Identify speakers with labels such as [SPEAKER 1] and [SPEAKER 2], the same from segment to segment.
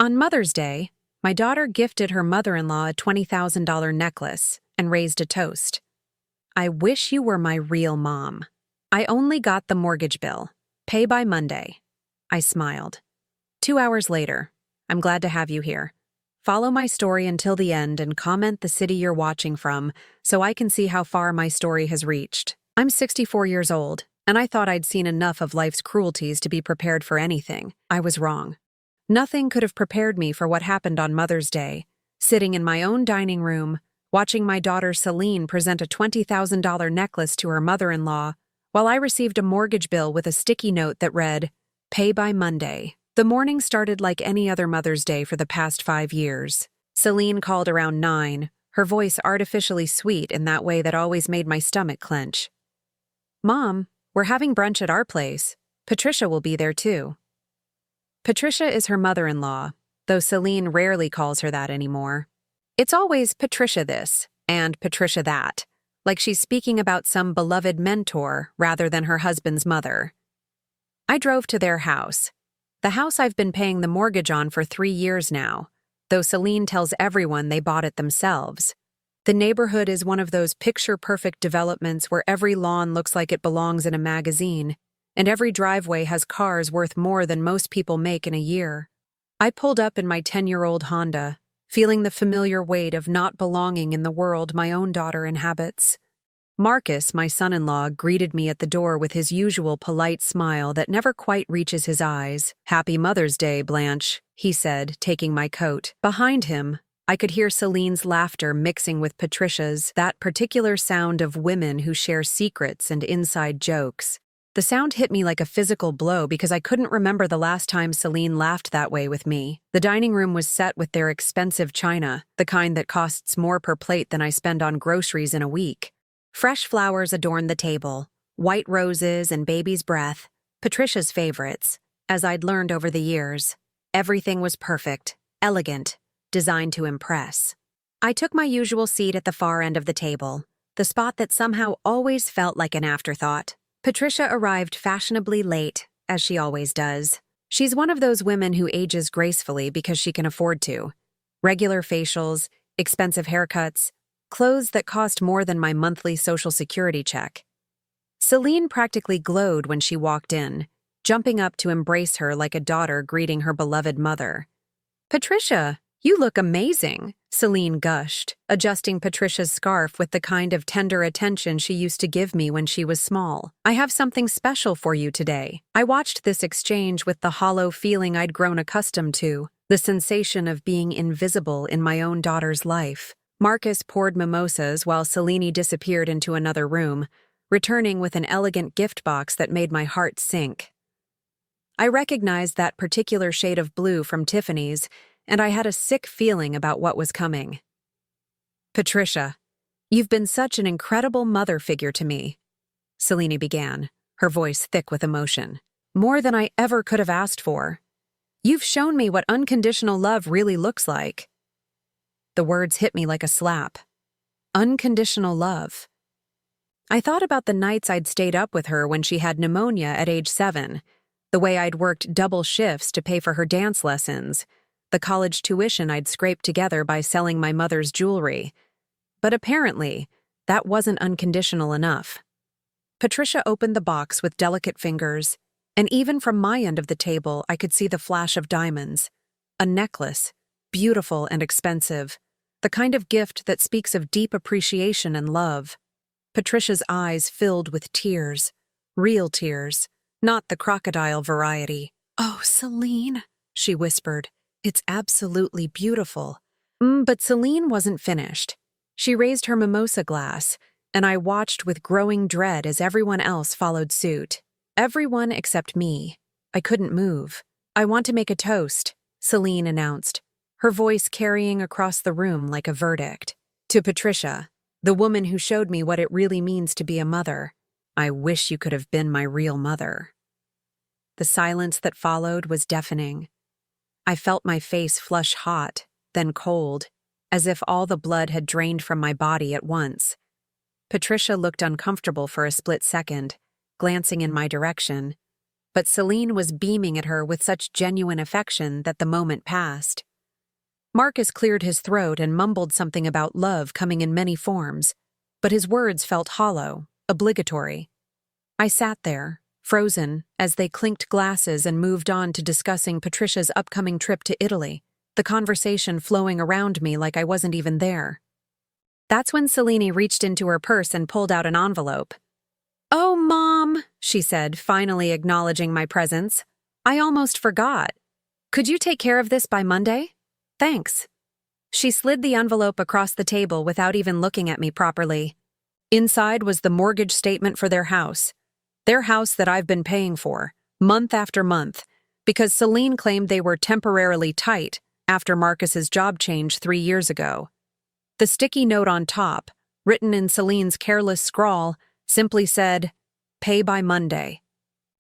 [SPEAKER 1] On Mother's Day, my daughter gifted her mother-in-law a $20,000 necklace and raised a toast. I wish you were my real mom. I only got the mortgage bill. Pay by Monday. I smiled. 2 hours later, I'm glad to have you here. Follow my story until the end and comment the city you're watching from so I can see how far my story has reached. I'm 64 years old, and I thought I'd seen enough of life's cruelties to be prepared for anything. I was wrong. Nothing could have prepared me for what happened on Mother's Day, sitting in my own dining room, watching my daughter Celine present a $20,000 necklace to her mother-in-law, while I received a mortgage bill with a sticky note that read, "Pay by Monday." The morning started like any other Mother's Day for the past 5 years. Celine called around 9, her voice artificially sweet in that way that always made my stomach clench. "Mom, we're having brunch at our place. Patricia will be there too." Patricia is her mother-in-law, though Celine rarely calls her that anymore. It's always Patricia this and Patricia that, like she's speaking about some beloved mentor rather than her husband's mother. I drove to their house. The house I've been paying the mortgage on for 3 years now, though Celine tells everyone they bought it themselves. The neighborhood is one of those picture-perfect developments where every lawn looks like it belongs in a magazine, and every driveway has cars worth more than most people make in a year. I pulled up in my 10-year-old Honda, feeling the familiar weight of not belonging in the world my own daughter inhabits. Marcus, my son-in-law, greeted me at the door with his usual polite smile that never quite reaches his eyes. "Happy Mother's Day, Blanche," he said, taking my coat. Behind him, I could hear Celine's laughter mixing with Patricia's, that particular sound of women who share secrets and inside jokes. The sound hit me like a physical blow because I couldn't remember the last time Celine laughed that way with me. The dining room was set with their expensive china, the kind that costs more per plate than I spend on groceries in a week. Fresh flowers adorned the table, white roses and baby's breath, Patricia's favorites, as I'd learned over the years. Everything was perfect, elegant, designed to impress. I took my usual seat at the far end of the table, the spot that somehow always felt like an afterthought. Patricia arrived fashionably late, as she always does. She's one of those women who ages gracefully because she can afford to. Regular facials, expensive haircuts, clothes that cost more than my monthly Social Security check. Celine practically glowed when she walked in, jumping up to embrace her like a daughter greeting her beloved mother. "Patricia, you look amazing," Celine gushed, adjusting Patricia's scarf with the kind of tender attention she used to give me when she was small. "I have something special for you today." I watched this exchange with the hollow feeling I'd grown accustomed to, the sensation of being invisible in my own daughter's life. Marcus poured mimosas while Celine disappeared into another room, returning with an elegant gift box that made my heart sink. I recognized that particular shade of blue from Tiffany's, and I had a sick feeling about what was coming. "Patricia, you've been such an incredible mother figure to me," Celine began, her voice thick with emotion. "More than I ever could have asked for. You've shown me what unconditional love really looks like." The words hit me like a slap. Unconditional love. I thought about the nights I'd stayed up with her when she had pneumonia at age 7, the way I'd worked double shifts to pay for her dance lessons, the college tuition I'd scraped together by selling my mother's jewelry. But apparently, that wasn't unconditional enough. Patricia opened the box with delicate fingers, and even from my end of the table I could see the flash of diamonds. A necklace, beautiful and expensive, the kind of gift that speaks of deep appreciation and love. Patricia's eyes filled with tears, real tears, not the crocodile variety. "Oh, Celine," she whispered, "it's absolutely beautiful." But Celine wasn't finished. She raised her mimosa glass, and I watched with growing dread as everyone else followed suit. Everyone except me. I couldn't move. "I want to make a toast," Celine announced, her voice carrying across the room like a verdict. "To Patricia, the woman who showed me what it really means to be a mother. I wish you could have been my real mother." The silence that followed was deafening. I felt my face flush hot, then cold, as if all the blood had drained from my body at once. Patricia looked uncomfortable for a split second, glancing in my direction. but Celine was beaming at her with such genuine affection that the moment passed. Marcus cleared his throat and mumbled something about love coming in many forms, but his words felt hollow, obligatory. I sat there, frozen, as they clinked glasses and moved on to discussing Patricia's upcoming trip to Italy, the conversation flowing around me like I wasn't even there. That's when Celine reached into her purse and pulled out an envelope. "Oh, Mom," she said, finally acknowledging my presence. "I almost forgot. Could you take care of this by Monday? Thanks." She slid the envelope across the table without even looking at me properly. Inside was the mortgage statement for their house that I've been paying for, month after month, because Celine claimed they were temporarily tight after Marcus's job change 3 years ago. The sticky note on top, written in Celine's careless scrawl, simply said, "Pay by Monday."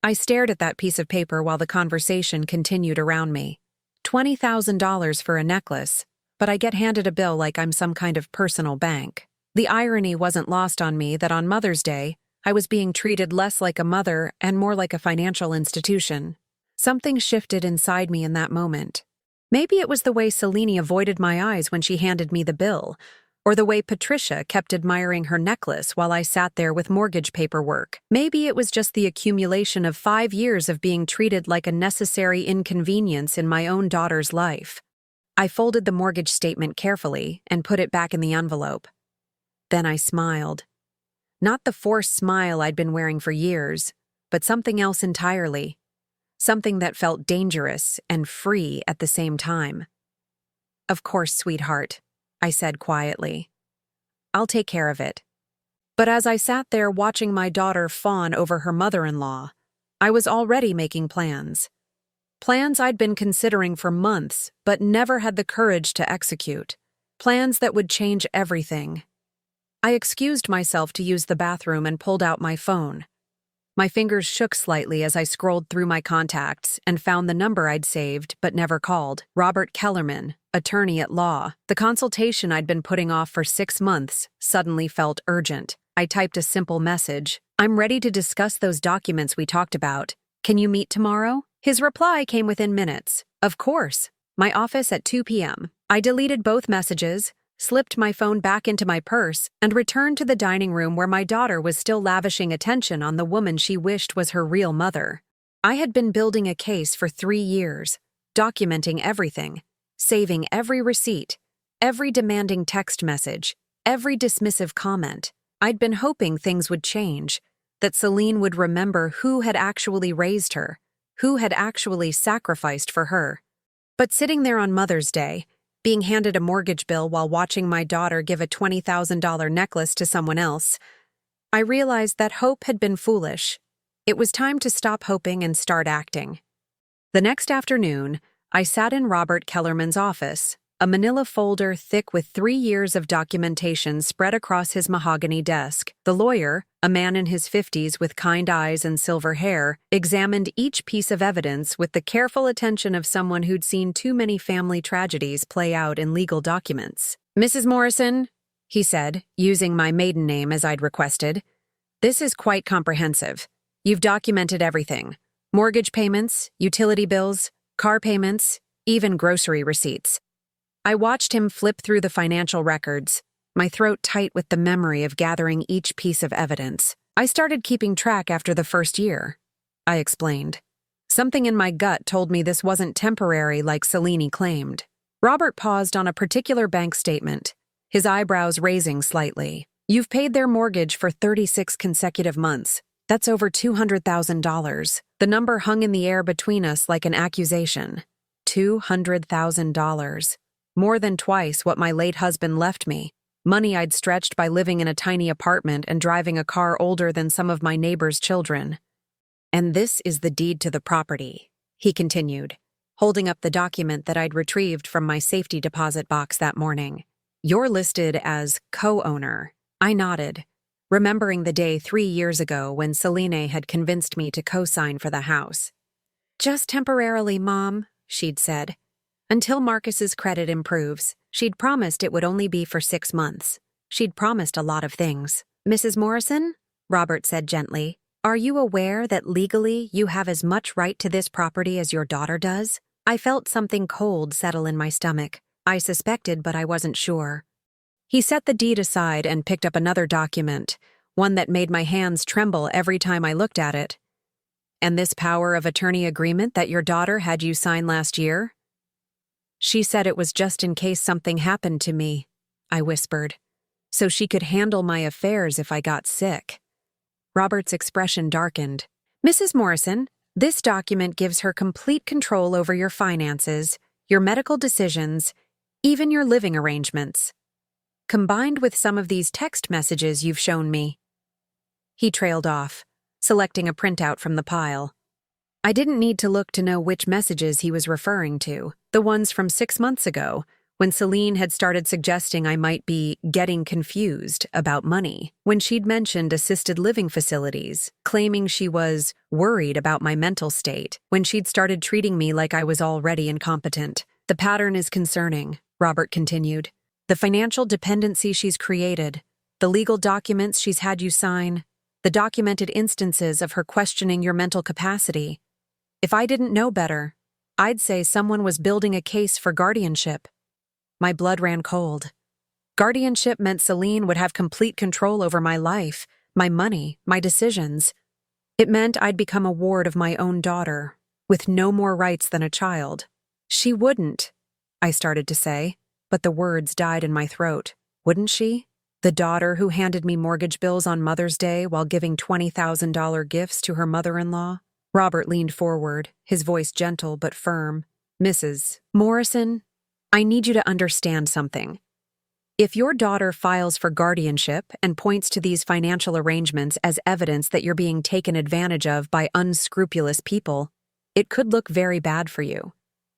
[SPEAKER 1] I stared at that piece of paper while the conversation continued around me. $20,000 for a necklace, but I get handed a bill like I'm some kind of personal bank. The irony wasn't lost on me that on Mother's Day, I was being treated less like a mother and more like a financial institution. Something shifted inside me in that moment. Maybe it was the way Celine avoided my eyes when she handed me the bill, or the way Patricia kept admiring her necklace while I sat there with mortgage paperwork. Maybe it was just the accumulation of 5 years of being treated like a necessary inconvenience in my own daughter's life. I folded the mortgage statement carefully and put it back in the envelope. Then I smiled. Not the forced smile I'd been wearing for years, but something else entirely. Something that felt dangerous and free at the same time. "Of course, sweetheart," I said quietly. "I'll take care of it." But as I sat there watching my daughter fawn over her mother-in-law, I was already making plans. Plans I'd been considering for months, but never had the courage to execute. Plans that would change everything. I excused myself to use the bathroom and pulled out my phone. My fingers shook slightly as I scrolled through my contacts and found the number I'd saved but never called. Robert Kellerman, attorney at law. The consultation I'd been putting off for 6 months suddenly felt urgent. I typed a simple message. "I'm ready to discuss those documents we talked about. Can you meet tomorrow?" His reply came within minutes. "Of course. My office at 2 p.m. I deleted both messages, slipped my phone back into my purse, and returned to the dining room where my daughter was still lavishing attention on the woman she wished was her real mother. I had been building a case for 3 years, documenting everything, saving every receipt, every demanding text message, every dismissive comment. I'd been hoping things would change, that Celine would remember who had actually raised her, who had actually sacrificed for her. But sitting there on Mother's Day, being handed a mortgage bill while watching my daughter give a $20,000 necklace to someone else, I realized that hope had been foolish. It was time to stop hoping and start acting. The next afternoon, I sat in Robert Kellerman's office, a manila folder thick with 3 years of documentation spread across his mahogany desk. The lawyer, a man in his 50s with kind eyes and silver hair, examined each piece of evidence with the careful attention of someone who'd seen too many family tragedies play out in legal documents. "Mrs. Morrison," he said, using my maiden name as I'd requested, "this is quite comprehensive. You've documented everything. Mortgage payments, utility bills, car payments, even grocery receipts." I watched him flip through the financial records, my throat tight with the memory of gathering each piece of evidence. "I started keeping track after the first year," I explained. Something in my gut told me this wasn't temporary like Celine claimed. Robert paused on a particular bank statement, his eyebrows raising slightly. "You've paid their mortgage for 36 consecutive months. That's over $200,000. The number hung in the air between us like an accusation. $200,000. More than twice what my late husband left me. Money I'd stretched by living in a tiny apartment and driving a car older than some of my neighbors' children. And this is the deed to the property," he continued, holding up the document that I'd retrieved from my safety deposit box that morning. "You're listed as co-owner." I nodded, remembering the day 3 years ago when Celine had convinced me to co-sign for the house. "Just temporarily, Mom," she'd said. Until Marcus's credit improves. She'd promised it would only be for 6 months. She'd promised a lot of things. "Mrs. Morrison?" Robert said gently. Are you aware that legally you have as much right to this property as your daughter does? I felt something cold settle in my stomach. I suspected, but I wasn't sure. He set the deed aside and picked up another document, one that made my hands tremble every time I looked at it. And this power of attorney agreement that your daughter had you sign last year? She said it was just in case something happened to me, I whispered, so she could handle my affairs if I got sick. Robert's expression darkened. Mrs. Morrison, this document gives her complete control over your finances, your medical decisions, even your living arrangements. Combined with some of these text messages you've shown me. He trailed off, selecting a printout from the pile. I didn't need to look to know which messages he was referring to, the ones from 6 months ago, when Celine had started suggesting I might be getting confused about money, when she'd mentioned assisted living facilities, claiming she was worried about my mental state, when she'd started treating me like I was already incompetent. The pattern is concerning, Robert continued. The financial dependency she's created, the legal documents she's had you sign, the documented instances of her questioning your mental capacity. If I didn't know better, I'd say someone was building a case for guardianship. My blood ran cold. Guardianship meant Celine would have complete control over my life, my money, my decisions. It meant I'd become a ward of my own daughter, with no more rights than a child. She wouldn't, I started to say, but the words died in my throat. Wouldn't she? The daughter who handed me mortgage bills on Mother's Day while giving $20,000 gifts to her mother-in-law? Robert leaned forward, his voice gentle but firm. Mrs. Morrison, I need you to understand something. If your daughter files for guardianship and points to these financial arrangements as evidence that you're being taken advantage of by unscrupulous people, it could look very bad for you.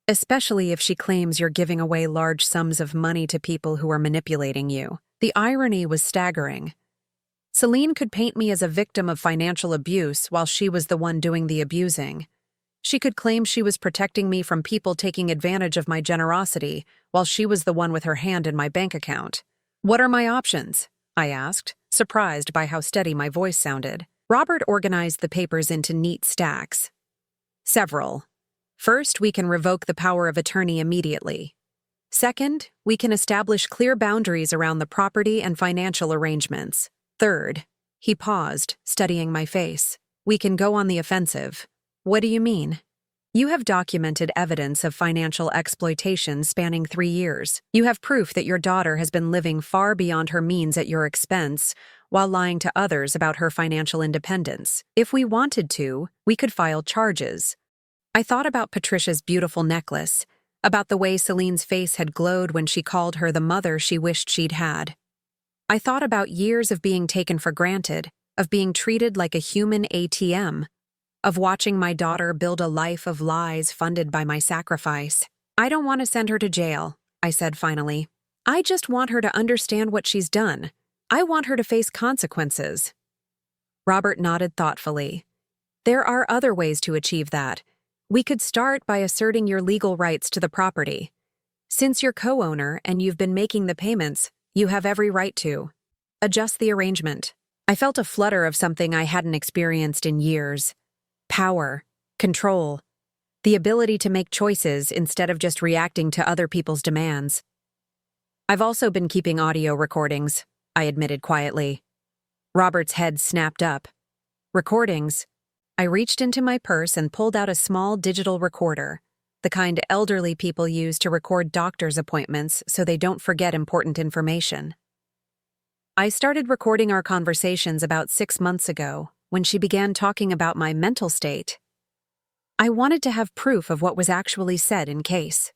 [SPEAKER 1] Especially if she claims you're giving away large sums of money to people who are manipulating you. The irony was staggering. Celine could paint me as a victim of financial abuse while she was the one doing the abusing. She could claim she was protecting me from people taking advantage of my generosity while she was the one with her hand in my bank account. What are my options? I asked, surprised by how steady my voice sounded. Robert organized the papers into neat stacks. Several. First, we can revoke the power of attorney immediately. Second, we can establish clear boundaries around the property and financial arrangements. Third, he paused, studying my face. We can go on the offensive. What do you mean? You have documented evidence of financial exploitation spanning 3 years. You have proof that your daughter has been living far beyond her means at your expense while lying to others about her financial independence. If we wanted to, we could file charges. I thought about Patricia's beautiful necklace, about the way Celine's face had glowed when she called her the mother she wished she'd had. I thought about years of being taken for granted, of being treated like a human ATM, of watching my daughter build a life of lies funded by my sacrifice. I don't want to send her to jail, I said finally. I just want her to understand what she's done. I want her to face consequences. Robert nodded thoughtfully. There are other ways to achieve that. We could start by asserting your legal rights to the property. Since you're co-owner and you've been making the payments, you have every right to adjust the arrangement. I felt a flutter of something I hadn't experienced in years. Power, control, the ability to make choices instead of just reacting to other people's demands. I've also been keeping audio recordings, I admitted quietly. Robert's head snapped up. Recordings? I reached into my purse and pulled out a small digital recorder, the kind elderly people use to record doctor's appointments so they don't forget important information. I started recording our conversations about 6 months ago, when she began talking about my mental state. I wanted to have proof of what was actually said in case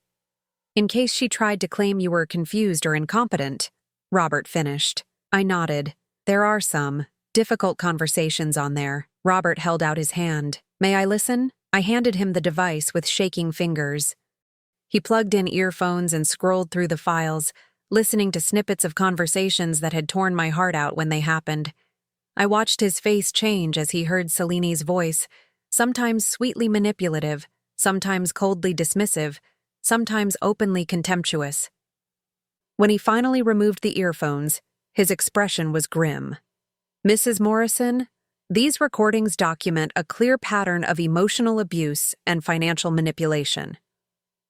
[SPEAKER 1] she tried to claim you were confused or incompetent, Robert finished. I nodded. There are some difficult conversations on there. Robert held out his hand. May I listen? I handed him the device with shaking fingers. He plugged in earphones and scrolled through the files, listening to snippets of conversations that had torn my heart out when they happened. I watched his face change as he heard Celine's voice, sometimes sweetly manipulative, sometimes coldly dismissive, sometimes openly contemptuous. When he finally removed the earphones, his expression was grim. Mrs. Morrison, These recordings document a clear pattern of emotional abuse and financial manipulation.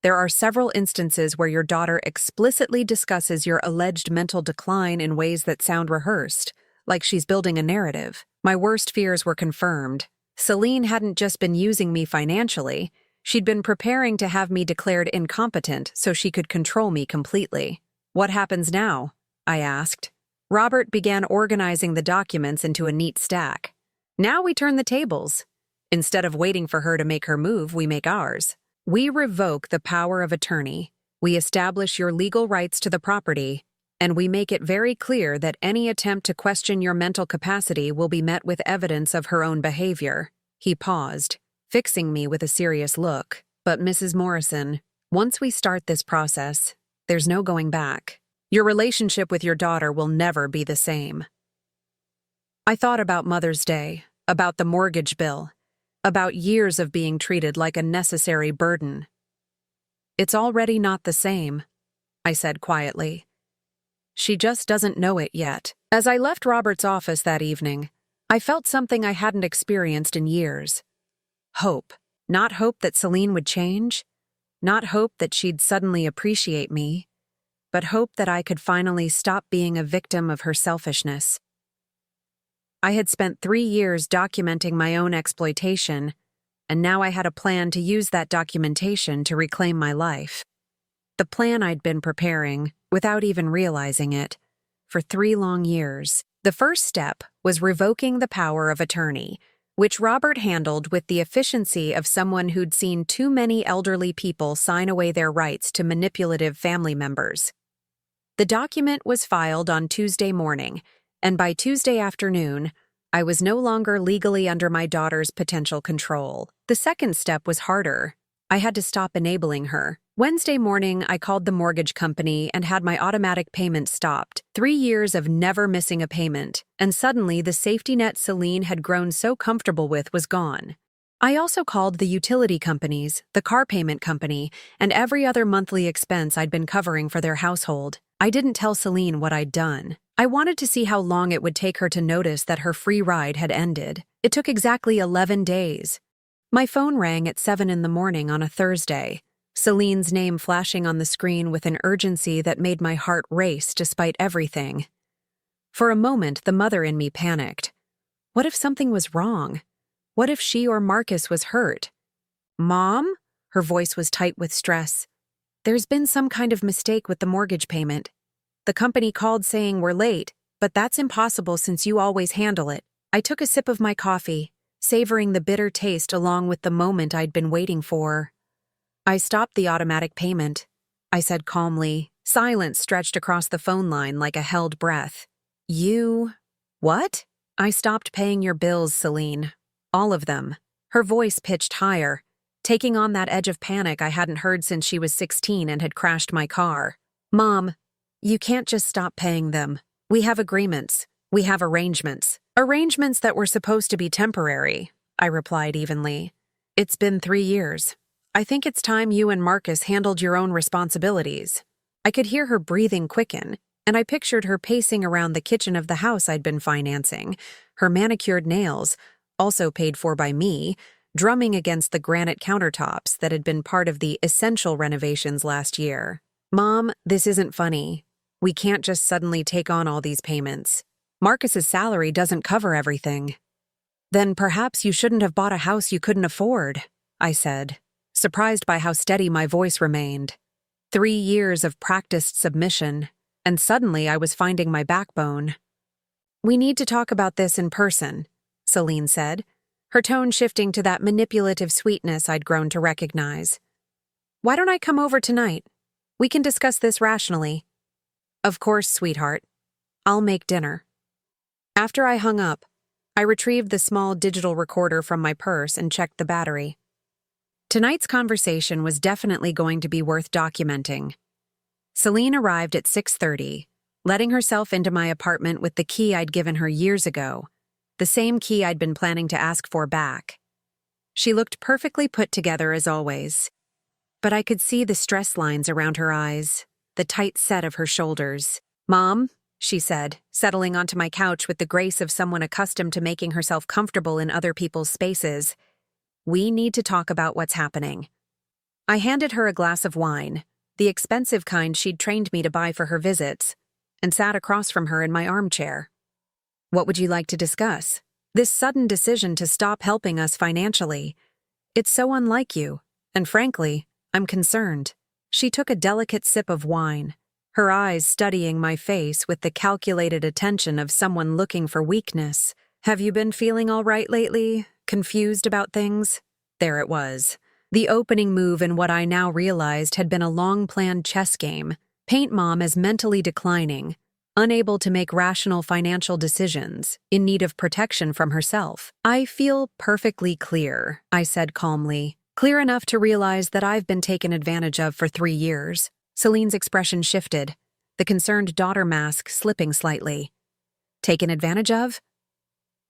[SPEAKER 1] There are several instances where your daughter explicitly discusses your alleged mental decline in ways that sound rehearsed, like she's building a narrative. My worst fears were confirmed. Celine hadn't just been using me financially, she'd been preparing to have me declared incompetent so she could control me completely. "What happens now?" I asked. Robert began organizing the documents into a neat stack. "Now we turn the tables. Instead of waiting for her to make her move, we make ours. We revoke the power of attorney, we establish your legal rights to the property, and we make it very clear that any attempt to question your mental capacity will be met with evidence of her own behavior." He paused, fixing me with a serious look. "But Mrs. Morrison, once we start this process, there's no going back. Your relationship with your daughter will never be the same." I thought about Mother's Day, about the mortgage bill, about years of being treated like a necessary burden. "It's already not the same," I said quietly. "She just doesn't know it yet." As I left Robert's office that evening, I felt something I hadn't experienced in years. Hope. Not hope that Celine would change, not hope that she'd suddenly appreciate me, but hope that I could finally stop being a victim of her selfishness. I had spent 3 years documenting my own exploitation, and now I had a plan to use that documentation to reclaim my life. The plan I'd been preparing, without even realizing it, for 3 long years. The first step was revoking the power of attorney, which Robert handled with the efficiency of someone who'd seen too many elderly people sign away their rights to manipulative family members. The document was filed on Tuesday morning, and by Tuesday afternoon, I was no longer legally under my daughter's potential control. The second step was harder. I had to stop enabling her. Wednesday morning, I called the mortgage company and had my automatic payment stopped. 3 years of never missing a payment, and suddenly the safety net Celine had grown so comfortable with was gone. I also called the utility companies, the car payment company, and every other monthly expense I'd been covering for their household. I didn't tell Celine what I'd done. I wanted to see how long it would take her to notice that her free ride had ended. It took exactly 11 days. My phone rang at 7 in the morning on a Thursday, Celine's name flashing on the screen with an urgency that made my heart race despite everything. For a moment, the mother in me panicked. What if something was wrong? What if she or Marcus was hurt? "Mom?" Her voice was tight with stress. "There's been some kind of mistake with the mortgage payment. The company called saying we're late, but that's impossible since you always handle it." I took a sip of my coffee, savoring the bitter taste along with the moment I'd been waiting for. "I stopped the automatic payment," I said calmly. Silence stretched across the phone line like a held breath. "You... what?" "I stopped paying your bills, Celine. All of them." Her voice pitched higher, taking on that edge of panic I hadn't heard since she was 16 and had crashed my car. "Mom, you can't just stop paying them. We have agreements. We have arrangements. Arrangements that were supposed to be temporary," I replied evenly. "It's been 3 years. I think it's time you and Marcus handled your own responsibilities." I could hear her breathing quicken, and I pictured her pacing around the kitchen of the house I'd been financing, her manicured nails, also paid for by me, drumming against the granite countertops that had been part of the essential renovations last year. "Mom, this isn't funny. We can't just suddenly take on all these payments. Marcus's salary doesn't cover everything." "Then perhaps you shouldn't have bought a house you couldn't afford," I said, surprised by how steady my voice remained. 3 years of practiced submission, and suddenly I was finding my backbone. "We need to talk about this in person," Celine said, her tone shifting to that manipulative sweetness I'd grown to recognize. "Why don't I come over tonight? We can discuss this rationally." "Of course, sweetheart. I'll make dinner." After I hung up, I retrieved the small digital recorder from my purse and checked the battery. Tonight's conversation was definitely going to be worth documenting. Celine arrived at 6:30, letting herself into my apartment with the key I'd given her years ago, the same key I'd been planning to ask for back. She looked perfectly put together as always, but I could see the stress lines around her eyes, the tight set of her shoulders. "Mom, she said, settling onto my couch with the grace of someone accustomed to making herself comfortable in other people's spaces. We need to talk about what's happening. I handed her a glass of wine, the expensive kind she'd trained me to buy for her visits, and sat across from her in my armchair. What would you like to discuss? This sudden decision to stop helping us financially. It's so unlike you, and frankly, I'm concerned. She took a delicate sip of wine, her eyes studying my face with the calculated attention of someone looking for weakness. Have you been feeling all right lately? Confused about things? There it was. The opening move in what I now realized had been a long-planned chess game. Paint Mom as mentally declining, unable to make rational financial decisions, in need of protection from herself. I feel perfectly clear, I said calmly. Clear enough to realize that I've been taken advantage of for 3 years. Celine's expression shifted, the concerned daughter mask slipping slightly. Taken advantage of?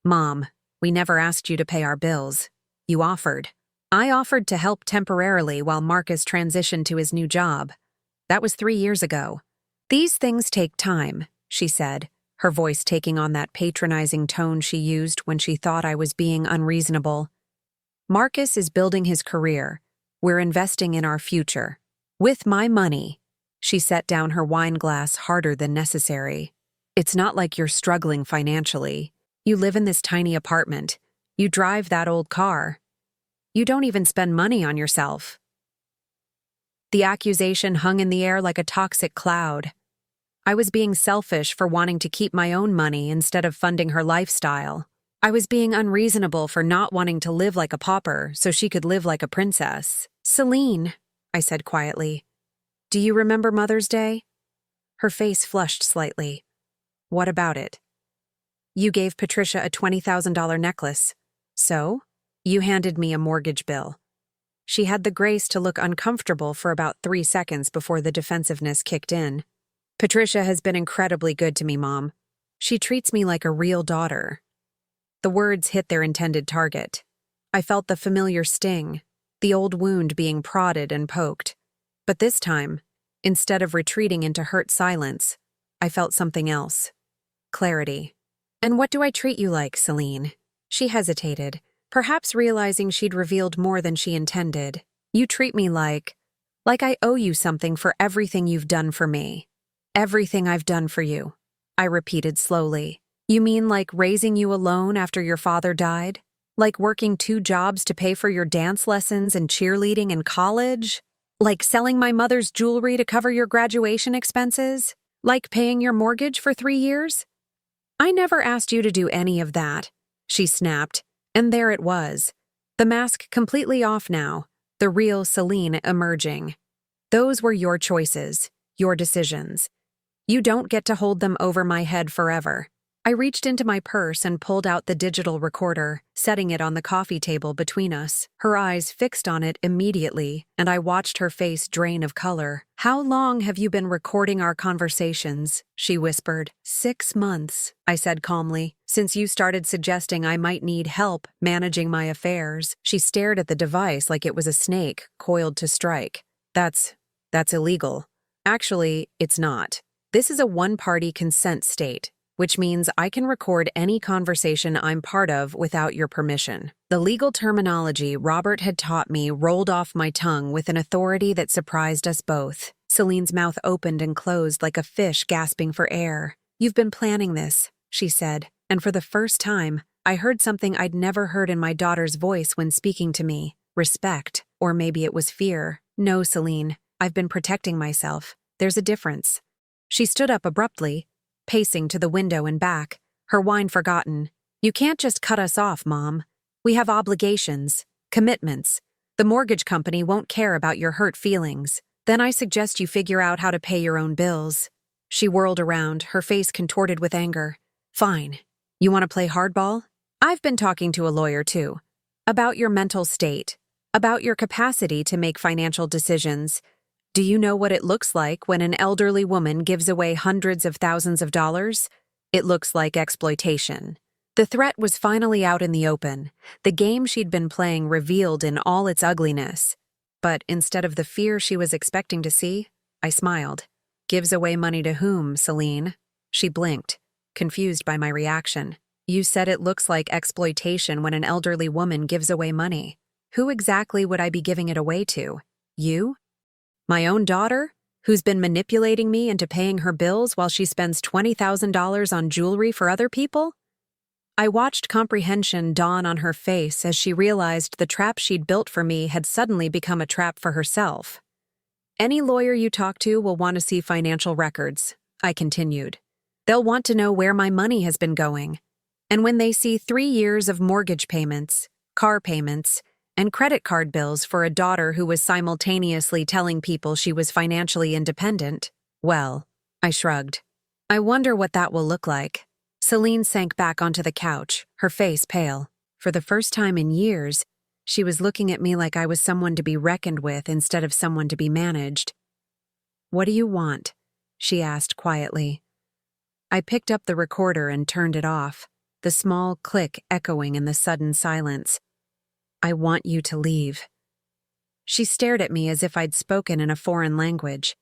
[SPEAKER 1] Mom, we never asked you to pay our bills. You offered. I offered to help temporarily while Marcus transitioned to his new job. That was 3 years ago. These things take time, she said, her voice taking on that patronizing tone she used when she thought I was being unreasonable. Marcus is building his career. We're investing in our future. With my money. She set down her wine glass harder than necessary. It's not like you're struggling financially. You live in this tiny apartment. You drive that old car. You don't even spend money on yourself. The accusation hung in the air like a toxic cloud. I was being selfish for wanting to keep my own money instead of funding her lifestyle. I was being unreasonable for not wanting to live like a pauper so she could live like a princess. Celine, I said quietly, do you remember Mother's Day? Her face flushed slightly. What about it? You gave Patricia a $20,000 necklace. So? You handed me a mortgage bill. She had the grace to look uncomfortable for about 3 seconds before the defensiveness kicked in. Patricia has been incredibly good to me, Mom. She treats me like a real daughter. The words hit their intended target. I felt the familiar sting, the old wound being prodded and poked. But this time, instead of retreating into hurt silence, I felt something else. Clarity. And what do I treat you like, Celine? She hesitated, perhaps realizing she'd revealed more than she intended. You treat me like I owe you something for everything you've done for me. Everything I've done for you, I repeated slowly. You mean like raising you alone after your father died? Like working 2 jobs to pay for your dance lessons and cheerleading in college? Like selling my mother's jewelry to cover your graduation expenses? Like paying your mortgage for 3 years? I never asked you to do any of that, she snapped, and there it was. The mask completely off now, the real Celine emerging. Those were your choices, your decisions. You don't get to hold them over my head forever. I reached into my purse and pulled out the digital recorder, setting it on the coffee table between us. Her eyes fixed on it immediately, and I watched her face drain of color. How long have you been recording our conversations? She whispered. 6 months, I said calmly, since you started suggesting I might need help managing my affairs. She stared at the device like it was a snake coiled to strike. That's illegal. Actually, it's not. This is a one-party consent state, which means I can record any conversation I'm part of without your permission. The legal terminology Robert had taught me rolled off my tongue with an authority that surprised us both. Celine's mouth opened and closed like a fish gasping for air. You've been planning this, she said, and for the first time, I heard something I'd never heard in my daughter's voice when speaking to me. Respect, or maybe it was fear. No, Celine, I've been protecting myself. There's a difference. She stood up abruptly, pacing to the window and back, her wine forgotten. You can't just cut us off, Mom. We have obligations, commitments. The mortgage company won't care about your hurt feelings. Then I suggest you figure out how to pay your own bills. She whirled around, her face contorted with anger. Fine. You want to play hardball? I've been talking to a lawyer too. About your mental state. About your capacity to make financial decisions. Do you know what it looks like when an elderly woman gives away hundreds of thousands of dollars? It looks like exploitation. The threat was finally out in the open, the game she'd been playing revealed in all its ugliness. But instead of the fear she was expecting to see, I smiled. Gives away money to whom, Celine? She blinked, confused by my reaction. You said it looks like exploitation when an elderly woman gives away money. Who exactly would I be giving it away to? You? My own daughter? Who's been manipulating me into paying her bills while she spends $20,000 on jewelry for other people? I watched comprehension dawn on her face as she realized the trap she'd built for me had suddenly become a trap for herself. Any lawyer you talk to will want to see financial records, I continued. They'll want to know where my money has been going. And when they see 3 years of mortgage payments, car payments, and credit card bills for a daughter who was simultaneously telling people she was financially independent, well, I shrugged. I wonder what that will look like. Celine sank back onto the couch, her face pale. For the first time in years, she was looking at me like I was someone to be reckoned with instead of someone to be managed. What do you want? She asked quietly. I picked up the recorder and turned it off, the small click echoing in the sudden silence. I want you to leave. She stared at me as if I'd spoken in a foreign language.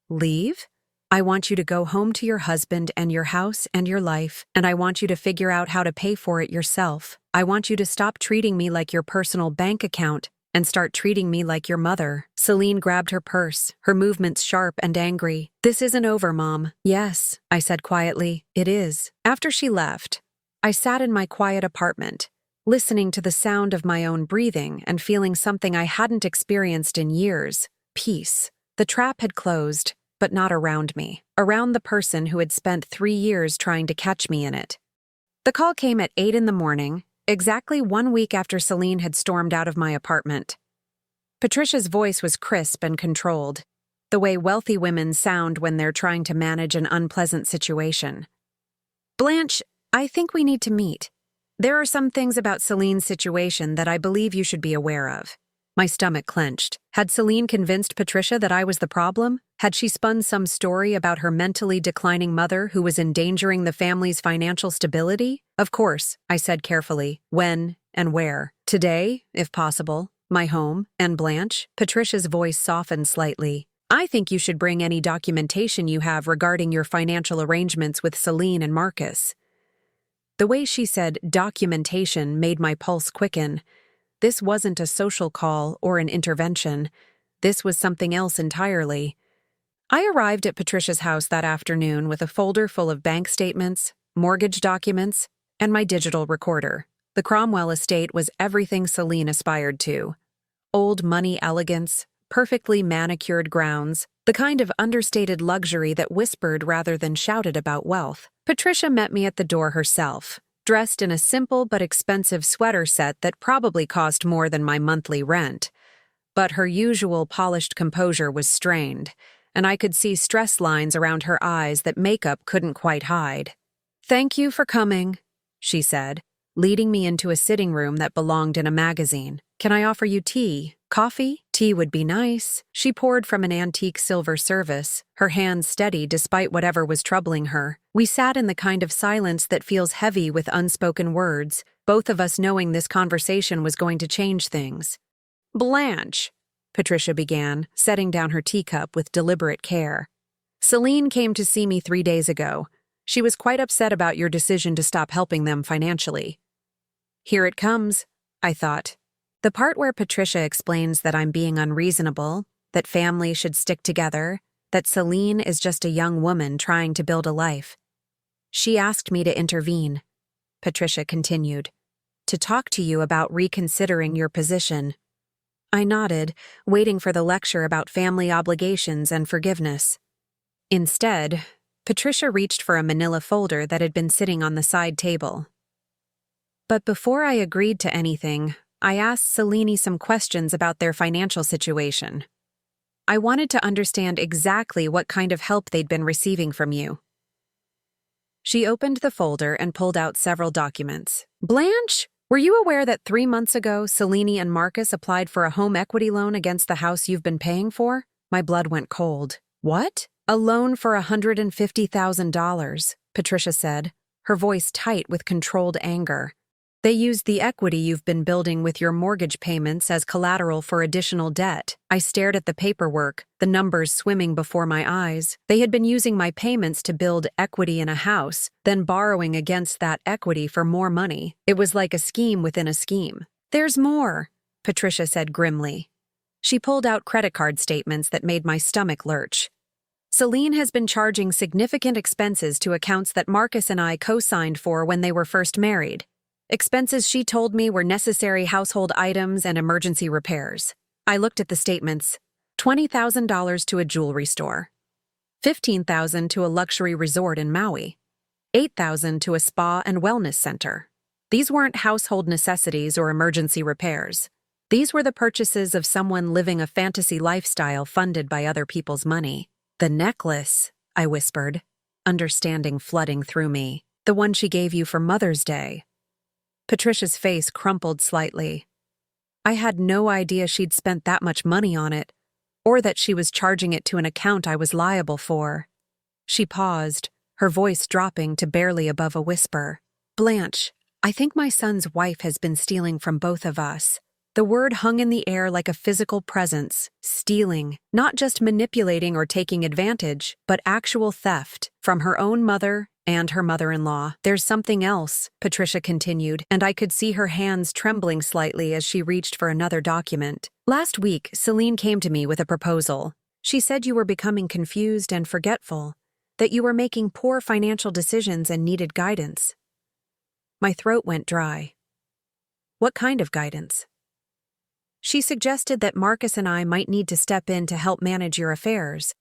[SPEAKER 1] Leave? I want you to go home to your husband and your house and your life, and I want you to figure out how to pay for it yourself. I want you to stop treating me like your personal bank account and start treating me like your mother. Celine grabbed her purse, her movements sharp and angry. This isn't over, Mom. Yes, I said quietly. It is. After she left, I sat in my quiet apartment, listening to the sound of my own breathing and feeling something I hadn't experienced in years. Peace. The trap had closed, but not around me, around the person who had spent 3 years trying to catch me in it. The call came at 8 in the morning, exactly 1 week after Celine had stormed out of my apartment. Patricia's voice was crisp and controlled, the way wealthy women sound when they're trying to manage an unpleasant situation. Blanche, I think we need to meet. There are some things about Celine's situation that I believe you should be aware of. My stomach clenched. Had Celine convinced Patricia that I was the problem? Had she spun some story about her mentally declining mother who was endangering the family's financial stability? Of course, I said carefully. When and where? Today, if possible. My home, and Blanche. Patricia's voice softened slightly. I think you should bring any documentation you have regarding your financial arrangements with Celine and Marcus. The way she said documentation made my pulse quicken. This wasn't a social call or an intervention. This was something else entirely. I arrived at Patricia's house that afternoon with a folder full of bank statements, mortgage documents, and my digital recorder. The Cromwell estate was everything Celine aspired to. Old money elegance, perfectly manicured grounds, the kind of understated luxury that whispered rather than shouted about wealth. Patricia met me at the door herself, dressed in a simple but expensive sweater set that probably cost more than my monthly rent. But her usual polished composure was strained, and I could see stress lines around her eyes that makeup couldn't quite hide. "Thank you for coming," she said, leading me into a sitting room that belonged in a magazine. "Can I offer you tea? Coffee? Tea would be nice." She poured from an antique silver service, her hands steady despite whatever was troubling her. We sat in the kind of silence that feels heavy with unspoken words, both of us knowing this conversation was going to change things. "Blanche," Patricia began, setting down her teacup with deliberate care. "Celine came to see me 3 days ago. She was quite upset about your decision to stop helping them financially." Here it comes, I thought. The part where Patricia explains that I'm being unreasonable, that family should stick together, that Celine is just a young woman trying to build a life. "She asked me to intervene," Patricia continued, "to talk to you about reconsidering your position." I nodded, waiting for the lecture about family obligations and forgiveness. Instead, Patricia reached for a manila folder that had been sitting on the side table. But before I agreed to anything, I asked Celine some questions about their financial situation. I wanted to understand exactly what kind of help they'd been receiving from you. She opened the folder and pulled out several documents. "Blanche, were you aware that 3 months ago, Celine and Marcus applied for a home equity loan against the house you've been paying for?" My blood went cold. "What?" "A loan for $150,000, Patricia said, her voice tight with controlled anger. They used the equity you've been building with your mortgage payments as collateral for additional debt. I stared at the paperwork, the numbers swimming before my eyes. They had been using my payments to build equity in a house, then borrowing against that equity for more money. It was like a scheme within a scheme. "There's more," Patricia said grimly. She pulled out credit card statements that made my stomach lurch. "Celine has been charging significant expenses to accounts that Marcus and I co-signed for when they were first married. Expenses she told me were necessary household items and emergency repairs." I looked at the statements. $20,000 to a jewelry store. $15,000 to a luxury resort in Maui. $8,000 to a spa and wellness center. These weren't household necessities or emergency repairs. These were the purchases of someone living a fantasy lifestyle funded by other people's money. "The necklace," I whispered, understanding flooding through me. "The one she gave you for Mother's Day." Patricia's face crumpled slightly. I had no idea she'd spent that much money on it, or that she was charging it to an account I was liable for. She paused, her voice dropping to barely above a whisper. "Blanche, I think my son's wife has been stealing from both of us." The word hung in the air like a physical presence, stealing, not just manipulating or taking advantage, but actual theft, from her own mother and her mother-in-law. "There's something else," Patricia continued, and I could see her hands trembling slightly as she reached for another document. "Last week, Celine came to me with a proposal. She said you were becoming confused and forgetful, that you were making poor financial decisions and needed guidance." My throat went dry. "What kind of guidance?" "She suggested that Marcus and I might need to step in to help manage your affairs.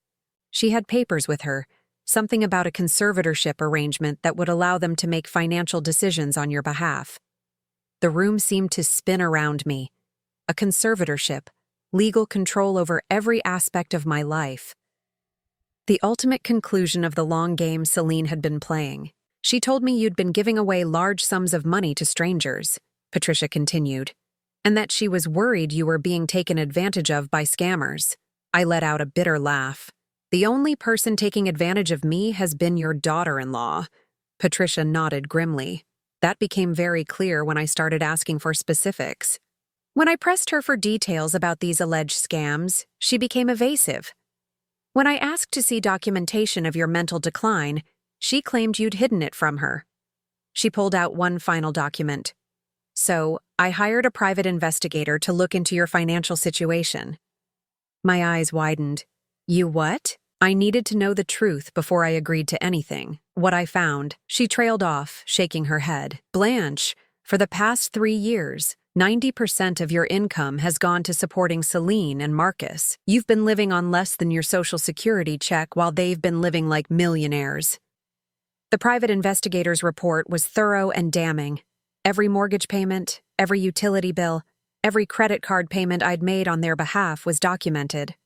[SPEAKER 1] She had papers with her, something about a conservatorship arrangement that would allow them to make financial decisions on your behalf." The room seemed to spin around me. A conservatorship, legal control over every aspect of my life. The ultimate conclusion of the long game Celine had been playing. "She told me you'd been giving away large sums of money to strangers," Patricia continued, "and that she was worried you were being taken advantage of by scammers." I let out a bitter laugh. "The only person taking advantage of me has been your daughter-in-law." Patricia nodded grimly. That became very clear when I started asking for specifics. When I pressed her for details about these alleged scams, she became evasive. When I asked to see documentation of your mental decline, she claimed you'd hidden it from her. She pulled out one final document. "So, I hired a private investigator to look into your financial situation." My eyes widened. "You what?" I needed to know the truth before I agreed to anything. "What I found." She trailed off, shaking her head. "Blanche, for the past 3 years, 90% of your income has gone to supporting Celine and Marcus. You've been living on less than your Social Security check while they've been living like millionaires." The private investigator's report was thorough and damning. Every mortgage payment, every utility bill, every credit card payment I'd made on their behalf was documented.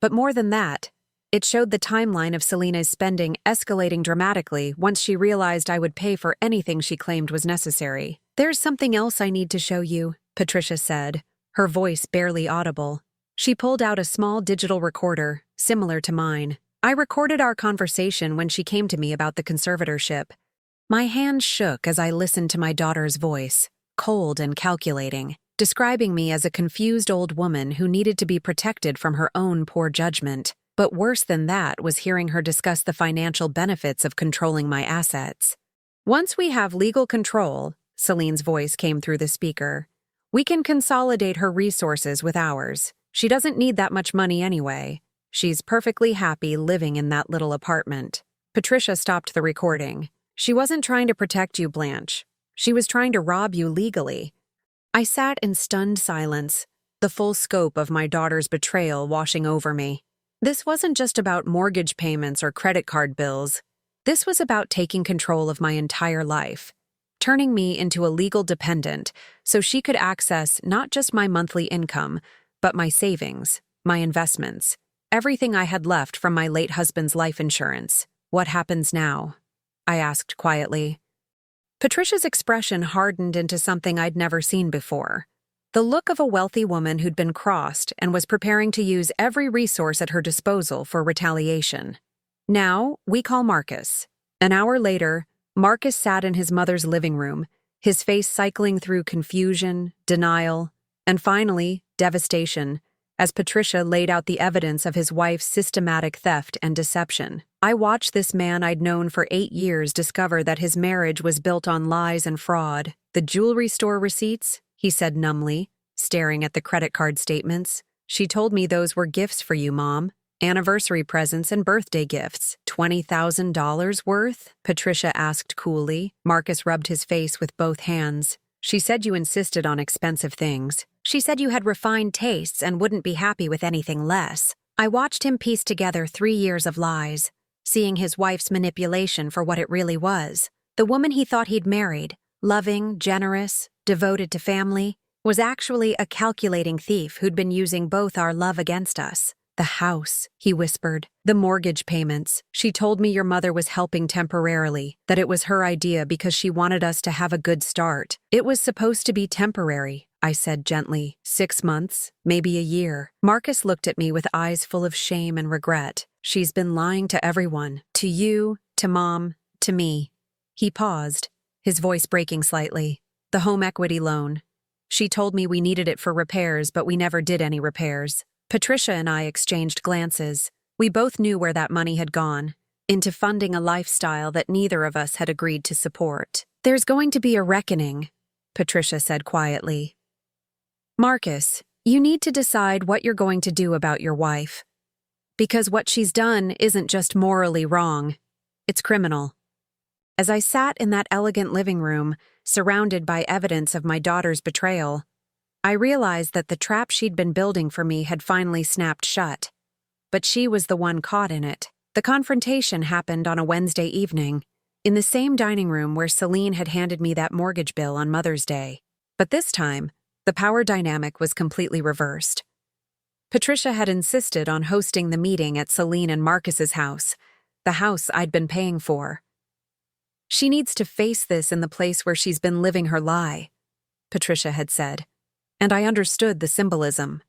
[SPEAKER 1] But more than that, it showed the timeline of Selena's spending escalating dramatically once she realized I would pay for anything she claimed was necessary. "There's something else I need to show you," Patricia said, her voice barely audible. She pulled out a small digital recorder, similar to mine. I recorded our conversation when she came to me about the conservatorship. My hand shook as I listened to my daughter's voice, cold and calculating, describing me as a confused old woman who needed to be protected from her own poor judgment. But worse than that was hearing her discuss the financial benefits of controlling my assets. "Once we have legal control," Celine's voice came through the speaker, "we can consolidate her resources with ours. She doesn't need that much money anyway. She's perfectly happy living in that little apartment." Patricia stopped the recording. "She wasn't trying to protect you, Blanche. She was trying to rob you legally." I sat in stunned silence, the full scope of my daughter's betrayal washing over me. This wasn't just about mortgage payments or credit card bills. This was about taking control of my entire life, turning me into a legal dependent so she could access not just my monthly income, but my savings, my investments, everything I had left from my late husband's life insurance. "What happens now?" I asked quietly. Patricia's expression hardened into something I'd never seen before. The look of a wealthy woman who'd been crossed and was preparing to use every resource at her disposal for retaliation. "Now, we call Marcus." An hour later, Marcus sat in his mother's living room, his face cycling through confusion, denial, and finally, devastation, as Patricia laid out the evidence of his wife's systematic theft and deception. I watched this man I'd known for 8 years discover that his marriage was built on lies and fraud. The jewelry store receipts, he said numbly, staring at the credit card statements. She told me those were gifts for you, Mom. Anniversary presents and birthday gifts. $20,000 worth? Patricia asked coolly. Marcus rubbed his face with both hands. She said you insisted on expensive things. She said you had refined tastes and wouldn't be happy with anything less. I watched him piece together 3 years of lies, seeing his wife's manipulation for what it really was. The woman he thought he'd married, loving, generous, devoted to family, was actually a calculating thief who'd been using both our love against us. The house, he whispered. The mortgage payments. She told me your mother was helping temporarily, that it was her idea because she wanted us to have a good start. It was supposed to be temporary, I said gently. 6 months, maybe a year. Marcus looked at me with eyes full of shame and regret. She's been lying to everyone. To you, to Mom, to me. He paused, his voice breaking slightly. The home equity loan. She told me we needed it for repairs, but we never did any repairs. Patricia and I exchanged glances. We both knew where that money had gone, into funding a lifestyle that neither of us had agreed to support. There's going to be a reckoning, Patricia said quietly. Marcus, you need to decide what you're going to do about your wife. Because what she's done isn't just morally wrong, it's criminal. As I sat in that elegant living room, surrounded by evidence of my daughter's betrayal, I realized that the trap she'd been building for me had finally snapped shut. But she was the one caught in it. The confrontation happened on a Wednesday evening, in the same dining room where Celine had handed me that mortgage bill on Mother's Day. But this time, the power dynamic was completely reversed. Patricia had insisted on hosting the meeting at Celine and Marcus's house, the house I'd been paying for. She needs to face this in the place where she's been living her lie, Patricia had said. And I understood the symbolism.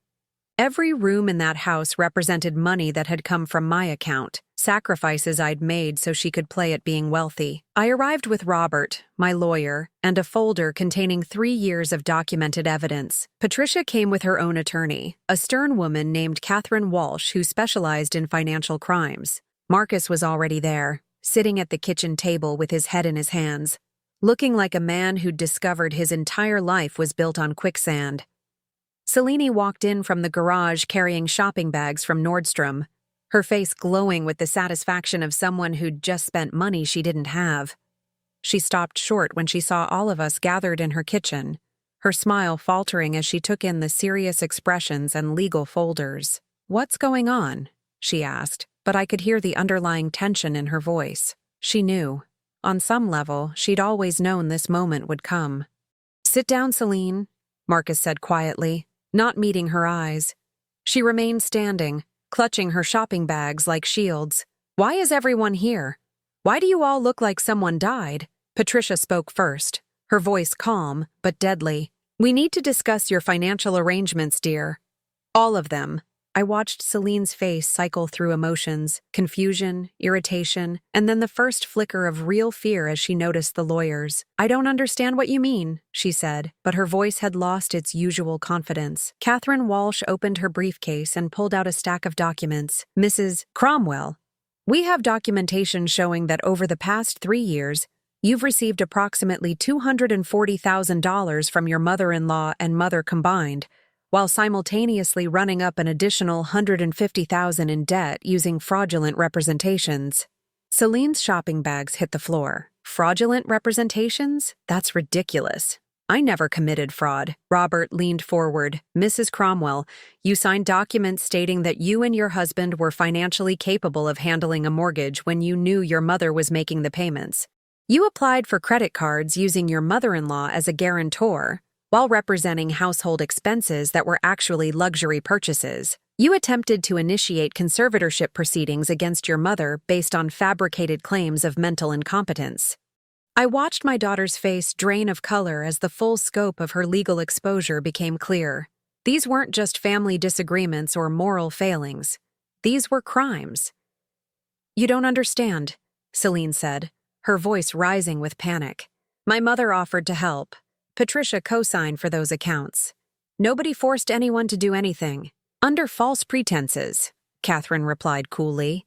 [SPEAKER 1] Every room in that house represented money that had come from my account, sacrifices I'd made so she could play at being wealthy. I arrived with Robert, my lawyer, and a folder containing 3 years of documented evidence. Patricia came with her own attorney, a stern woman named Catherine Walsh who specialized in financial crimes. Marcus was already there, sitting at the kitchen table with his head in his hands, looking like a man who'd discovered his entire life was built on quicksand. Celine walked in from the garage carrying shopping bags from Nordstrom, her face glowing with the satisfaction of someone who'd just spent money she didn't have. She stopped short when she saw all of us gathered in her kitchen, her smile faltering as she took in the serious expressions and legal folders. "What's going on?" she asked, but I could hear the underlying tension in her voice. She knew. On some level, she'd always known this moment would come. "Sit down, Celine," Marcus said quietly, not meeting her eyes. She remained standing, clutching her shopping bags like shields. "Why is everyone here? Why do you all look like someone died?" Patricia spoke first, her voice calm but deadly. "We need to discuss your financial arrangements, dear. All of them." I watched Celine's face cycle through emotions, confusion, irritation, and then the first flicker of real fear as she noticed the lawyers. "I don't understand what you mean," she said, but her voice had lost its usual confidence. Catherine Walsh opened her briefcase and pulled out a stack of documents. "Mrs. Cromwell, we have documentation showing that over the past 3 years, you've received approximately $240,000 from your mother-in-law and mother combined, while simultaneously running up an additional $150,000 in debt using fraudulent representations." Celine's shopping bags hit the floor. "Fraudulent representations? That's ridiculous. I never committed fraud." Robert leaned forward. "Mrs. Cromwell, you signed documents stating that you and your husband were financially capable of handling a mortgage when you knew your mother was making the payments. You applied for credit cards using your mother-in-law as a guarantor, while representing household expenses that were actually luxury purchases. You attempted to initiate conservatorship proceedings against your mother based on fabricated claims of mental incompetence." I watched my daughter's face drain of color as the full scope of her legal exposure became clear. These weren't just family disagreements or moral failings. These were crimes. "You don't understand," Celine said, her voice rising with panic. My mother offered to help. Patricia co-signed for those accounts. Nobody forced anyone to do anything. Under false pretenses, Catherine replied coolly.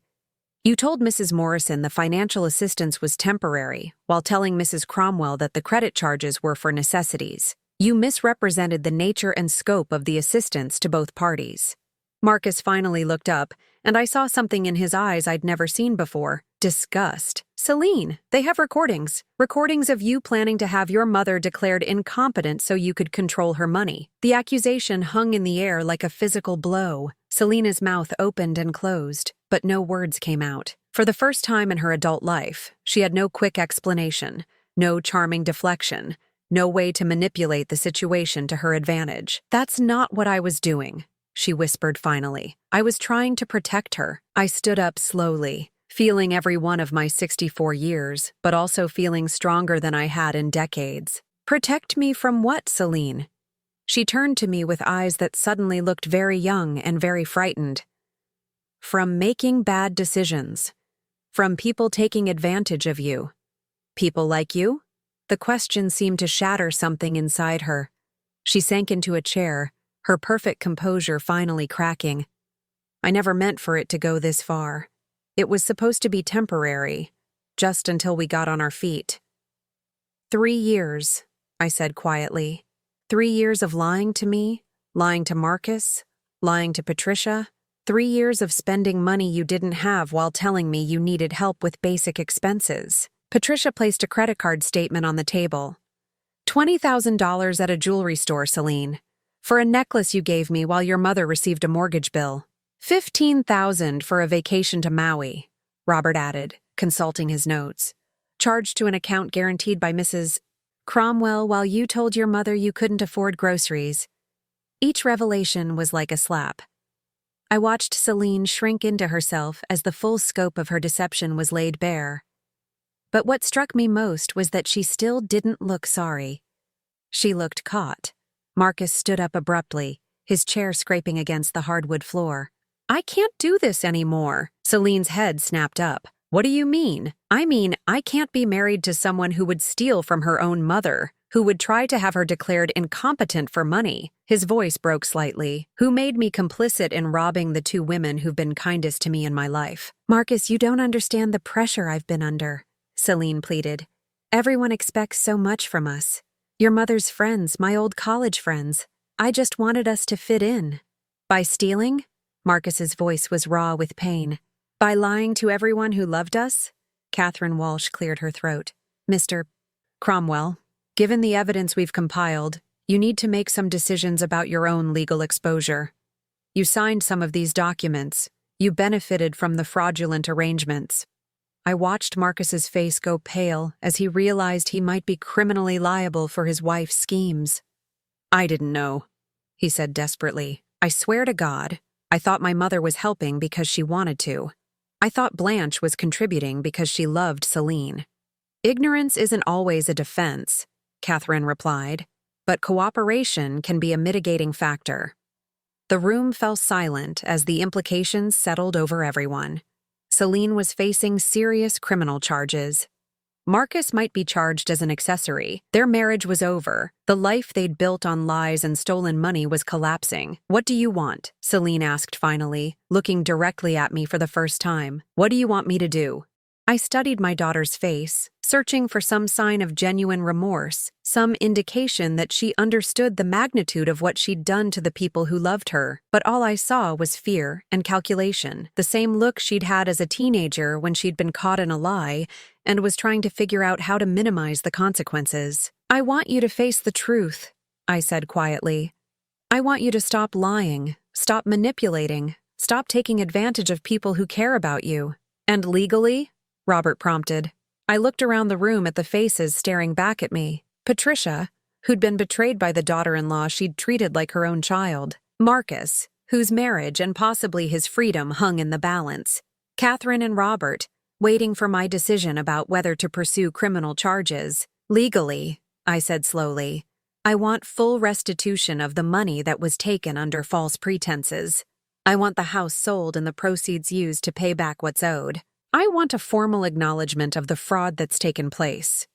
[SPEAKER 1] You told Mrs. Morrison the financial assistance was temporary, while telling Mrs. Cromwell that the credit charges were for necessities. You misrepresented the nature and scope of the assistance to both parties. Marcus finally looked up, and I saw something in his eyes I'd never seen before. Disgust. Celine, they have recordings. Recordings of you planning to have your mother declared incompetent so you could control her money. The accusation hung in the air like a physical blow. Selena's mouth opened and closed, but no words came out. For the first time in her adult life, she had no quick explanation, no charming deflection, no way to manipulate the situation to her advantage. That's not what I was doing, she whispered finally. I was trying to protect her. I stood up slowly, feeling every one of my 64 years, but also feeling stronger than I had in decades. Protect me from what, Celine? She turned to me with eyes that suddenly looked very young and very frightened. From making bad decisions. From people taking advantage of you. People like you? The question seemed to shatter something inside her. She sank into a chair, her perfect composure finally cracking. I never meant for it to go this far. It was supposed to be temporary, just until we got on our feet. 3 years, I said quietly. 3 years of lying to me, lying to Marcus, lying to Patricia. 3 years of spending money you didn't have while telling me you needed help with basic expenses. Patricia placed a credit card statement on the table. $20,000 at a jewelry store, Celine, for a necklace you gave me while your mother received a mortgage bill. $15,000 for a vacation to Maui, Robert added, consulting his notes. Charged to an account guaranteed by Mrs. Cromwell while you told your mother you couldn't afford groceries. Each revelation was like a slap. I watched Celine shrink into herself as the full scope of her deception was laid bare. But what struck me most was that she still didn't look sorry. She looked caught. Marcus stood up abruptly, his chair scraping against the hardwood floor. I can't do this anymore. Celine's head snapped up. What do you mean? I mean, I can't be married to someone who would steal from her own mother, who would try to have her declared incompetent for money. His voice broke slightly. Who made me complicit in robbing the 2 women who've been kindest to me in my life? Marcus, you don't understand the pressure I've been under, Celine pleaded. Everyone expects so much from us. Your mother's friends, my old college friends. I just wanted us to fit in. By stealing? Marcus's voice was raw with pain. By lying to everyone who loved us? Catherine Walsh cleared her throat. Mr. Cromwell, given the evidence we've compiled, you need to make some decisions about your own legal exposure. You signed some of these documents. You benefited from the fraudulent arrangements. I watched Marcus's face go pale as he realized he might be criminally liable for his wife's schemes. I didn't know, he said desperately. I swear to God, I thought my mother was helping because she wanted to. I thought Blanche was contributing because she loved Celine. Ignorance isn't always a defense, Catherine replied, but cooperation can be a mitigating factor. The room fell silent as the implications settled over everyone. Celine was facing serious criminal charges. Marcus might be charged as an accessory. Their marriage was over. The life they'd built on lies and stolen money was collapsing. What do you want? Celine asked finally, looking directly at me for the first time. What do you want me to do? I studied my daughter's face, searching for some sign of genuine remorse, some indication that she understood the magnitude of what she'd done to the people who loved her. But all I saw was fear and calculation, the same look she'd had as a teenager when she'd been caught in a lie and was trying to figure out how to minimize the consequences. I want you to face the truth, I said quietly. I want you to stop lying, stop manipulating, stop taking advantage of people who care about you. And legally? Robert prompted. I looked around the room at the faces staring back at me. Patricia, who'd been betrayed by the daughter-in-law she'd treated like her own child. Marcus, whose marriage and possibly his freedom hung in the balance. Catherine and Robert, waiting for my decision about whether to pursue criminal charges. Legally, I said slowly, I want full restitution of the money that was taken under false pretenses. I want the house sold and the proceeds used to pay back what's owed. I want a formal acknowledgement of the fraud that's taken place.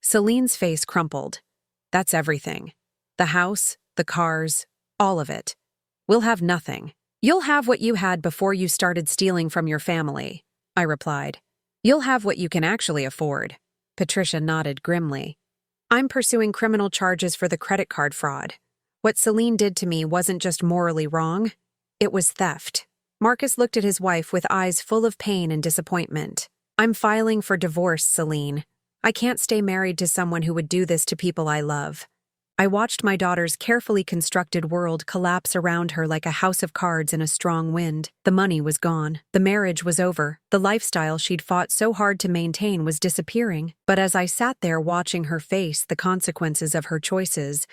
[SPEAKER 1] Celine's face crumpled. That's everything. The house, the cars, all of it. We'll have nothing. You'll have what you had before you started stealing from your family, I replied. You'll have what you can actually afford. Patricia nodded grimly. I'm pursuing criminal charges for the credit card fraud. What Celine did to me wasn't just morally wrong, it was theft. Marcus looked at his wife with eyes full of pain and disappointment. I'm filing for divorce, Celine. I can't stay married to someone who would do this to people I love. I watched my daughter's carefully constructed world collapse around her like a house of cards in a strong wind. The money was gone. The marriage was over. The lifestyle she'd fought so hard to maintain was disappearing. But as I sat there watching her face the consequences of her choices,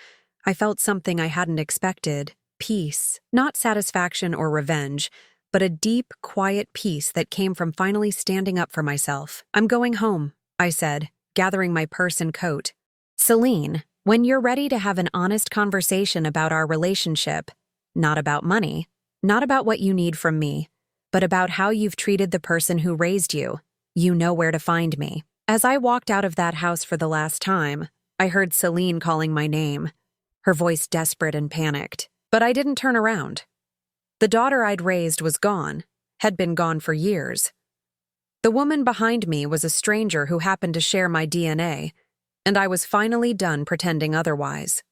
[SPEAKER 1] I felt something I hadn't expected. Peace. Not satisfaction or revenge, but a deep, quiet peace that came from finally standing up for myself. I'm going home, I said, gathering my purse and coat. Celine, when you're ready to have an honest conversation about our relationship, not about money, not about what you need from me, but about how you've treated the person who raised you, you know where to find me. As I walked out of that house for the last time, I heard Celine calling my name, her voice desperate and panicked. But I didn't turn around. The daughter I'd raised was gone, had been gone for years. The woman behind me was a stranger who happened to share my DNA, and I was finally done pretending otherwise.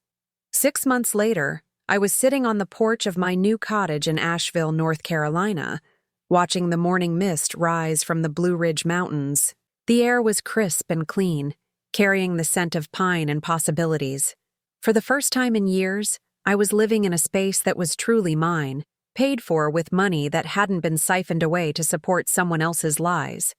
[SPEAKER 1] 6 months later, I was sitting on the porch of my new cottage in Asheville, North Carolina, watching the morning mist rise from the Blue Ridge Mountains. The air was crisp and clean, carrying the scent of pine and possibilities. For the first time in years, I was living in a space that was truly mine, paid for with money that hadn't been siphoned away to support someone else's lies.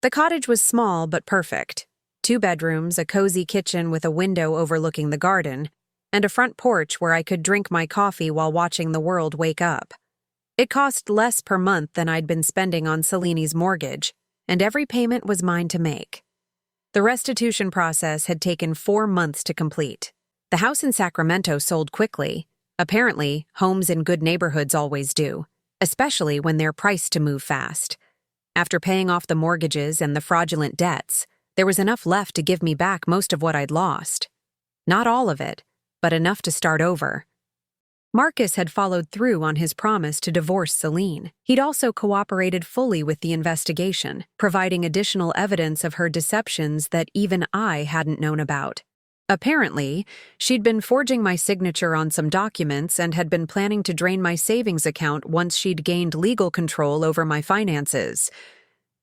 [SPEAKER 1] The cottage was small but perfect. 2 bedrooms, a cozy kitchen with a window overlooking the garden, and a front porch where I could drink my coffee while watching the world wake up. It cost less per month than I'd been spending on Celine's mortgage, and every payment was mine to make. The restitution process had taken 4 months to complete. The house in Sacramento sold quickly. Apparently, homes in good neighborhoods always do, especially when they're priced to move fast. After paying off the mortgages and the fraudulent debts, there was enough left to give me back most of what I'd lost. Not all of it, but enough to start over. Marcus had followed through on his promise to divorce Celine. He'd also cooperated fully with the investigation, providing additional evidence of her deceptions that even I hadn't known about. Apparently, she'd been forging my signature on some documents and had been planning to drain my savings account once she'd gained legal control over my finances.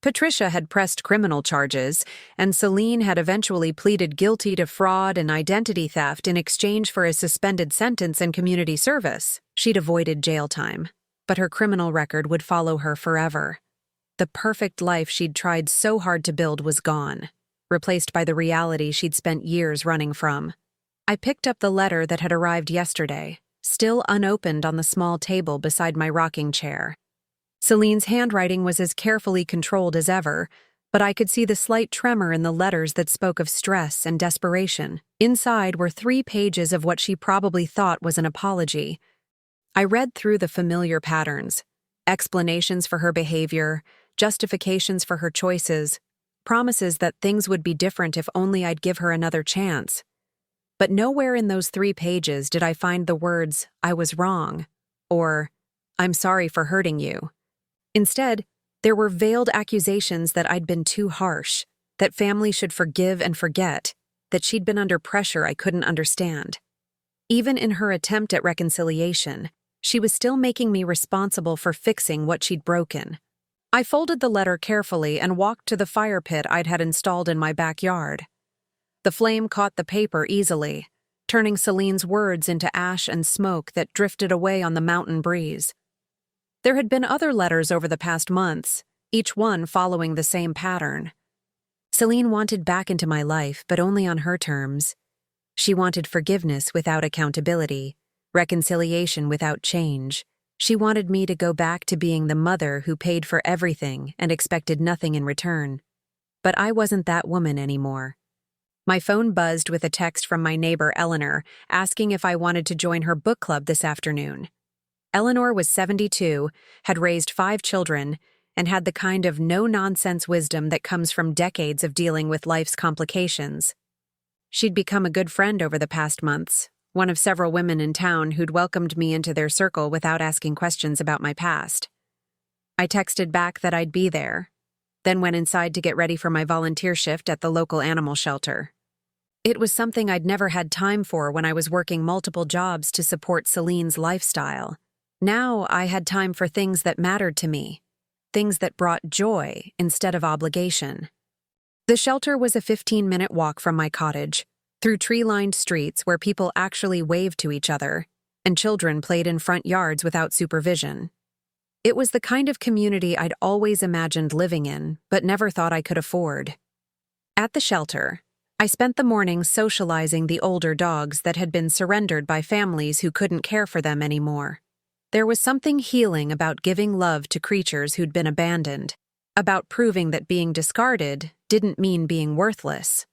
[SPEAKER 1] Patricia had pressed criminal charges, and Celine had eventually pleaded guilty to fraud and identity theft in exchange for a suspended sentence and community service. She'd avoided jail time, but her criminal record would follow her forever. The perfect life she'd tried so hard to build was gone, replaced by the reality she'd spent years running from. I picked up the letter that had arrived yesterday, still unopened on the small table beside my rocking chair. Celine's handwriting was as carefully controlled as ever, but I could see the slight tremor in the letters that spoke of stress and desperation. Inside were 3 pages of what she probably thought was an apology. I read through the familiar patterns: explanations for her behavior, justifications for her choices, promises that things would be different if only I'd give her another chance. But nowhere in those 3 pages did I find the words, "I was wrong," or "I'm sorry for hurting you." Instead, there were veiled accusations that I'd been too harsh, that family should forgive and forget, that she'd been under pressure I couldn't understand. Even in her attempt at reconciliation, she was still making me responsible for fixing what she'd broken. I folded the letter carefully and walked to the fire pit I'd had installed in my backyard. The flame caught the paper easily, turning Celine's words into ash and smoke that drifted away on the mountain breeze. There had been other letters over the past months, each one following the same pattern. Celine wanted back into my life, but only on her terms. She wanted forgiveness without accountability, reconciliation without change. She wanted me to go back to being the mother who paid for everything and expected nothing in return. But I wasn't that woman anymore. My phone buzzed with a text from my neighbor Eleanor, asking if I wanted to join her book club this afternoon. Eleanor was 72, had raised 5 children, and had the kind of no-nonsense wisdom that comes from decades of dealing with life's complications. She'd become a good friend over the past months, one of several women in town who'd welcomed me into their circle without asking questions about my past. I texted back that I'd be there, then went inside to get ready for my volunteer shift at the local animal shelter. It was something I'd never had time for when I was working multiple jobs to support Celine's lifestyle. Now I had time for things that mattered to me, things that brought joy instead of obligation. The shelter was a 15-minute walk from my cottage, through tree-lined streets where people actually waved to each other, and children played in front yards without supervision. It was the kind of community I'd always imagined living in, but never thought I could afford. At the shelter, I spent the morning socializing the older dogs that had been surrendered by families who couldn't care for them anymore. There was something healing about giving love to creatures who'd been abandoned, about proving that being discarded didn't mean being worthless.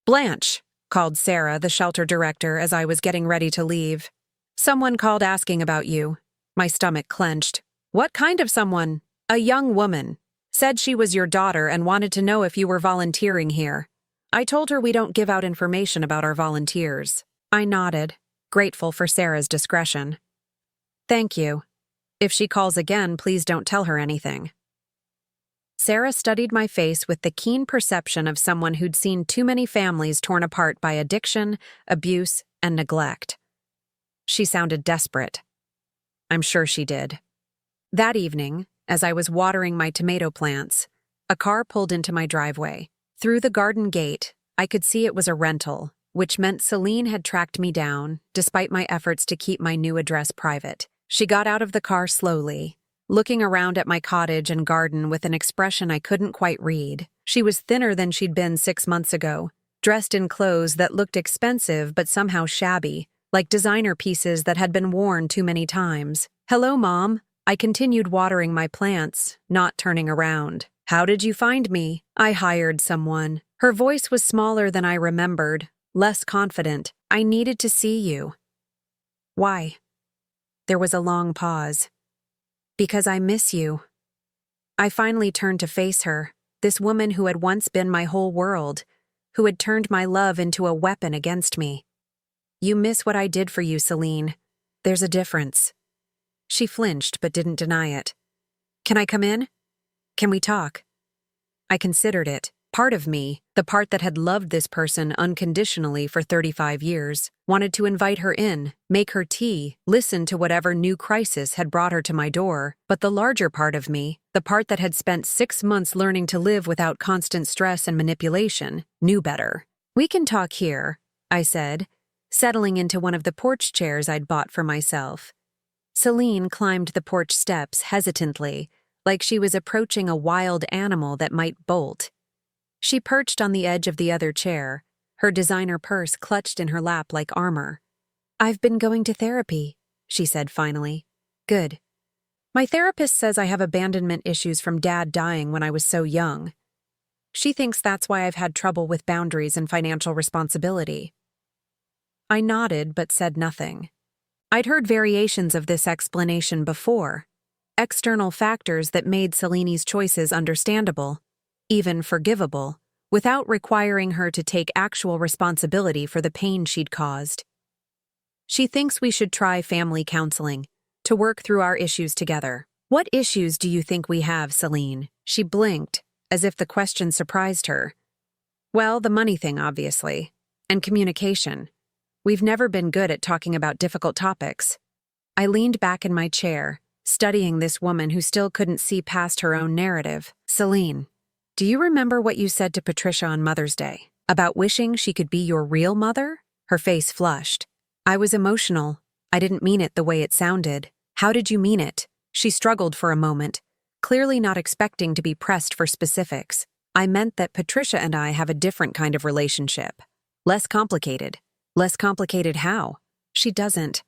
[SPEAKER 1] "Blanche," called Sarah, the shelter director, as I was getting ready to leave. "Someone called asking about you." My stomach clenched. "What kind of someone?" "A young woman. Said she was your daughter and wanted to know if you were volunteering here." I told her we don't give out information about our volunteers. I nodded, grateful for Sarah's discretion. "Thank you. If she calls again, please don't tell her anything." Sarah studied my face with the keen perception of someone who'd seen too many families torn apart by addiction, abuse, and neglect. She sounded desperate. I'm sure she did. That evening, as I was watering my tomato plants, a car pulled into my driveway. Through the garden gate, I could see it was a rental, which meant Celine had tracked me down, despite my efforts to keep my new address private. She got out of the car slowly, looking around at my cottage and garden with an expression I couldn't quite read. She was thinner than she'd been 6 months ago, dressed in clothes that looked expensive but somehow shabby, like designer pieces that had been worn too many times. "Hello, Mom." I continued watering my plants, not turning around. "How did you find me?" "I hired someone." Her voice was smaller than I remembered, less confident. "I needed to see you." "Why?" There was a long pause. "Because I miss you." I finally turned to face her, this woman who had once been my whole world, who had turned my love into a weapon against me. "You miss what I did for you, Celine. There's a difference." She flinched but didn't deny it. "Can I come in? Can we talk?" I considered it. Part of me, the part that had loved this person unconditionally for 35 years, wanted to invite her in, make her tea, listen to whatever new crisis had brought her to my door. But the larger part of me, the part that had spent 6 months learning to live without constant stress and manipulation, knew better. "We can talk here," I said, settling into one of the porch chairs I'd bought for myself. Celine climbed the porch steps hesitantly, like she was approaching a wild animal that might bolt. She perched on the edge of the other chair, her designer purse clutched in her lap like armor. "I've been going to therapy," she said finally. "Good. My therapist says I have abandonment issues from Dad dying when I was so young. She thinks that's why I've had trouble with boundaries and financial responsibility." I nodded but said nothing. I'd heard variations of this explanation before, external factors that made Celine's choices understandable, even forgivable, without requiring her to take actual responsibility for the pain she'd caused. "She thinks we should try family counseling, to work through our issues together." "What issues do you think we have, Celine?" She blinked, as if the question surprised her. "Well, the money thing, obviously, and communication. We've never been good at talking about difficult topics." I leaned back in my chair, studying this woman who still couldn't see past her own narrative. "Celine, do you remember what you said to Patricia on Mother's Day? About wishing she could be your real mother?" Her face flushed. "I was emotional. I didn't mean it the way it sounded." "How did you mean it?" She struggled for a moment, clearly not expecting to be pressed for specifics. "I meant that Patricia and I have a different kind of relationship. Less complicated." "Less complicated how?" She doesn't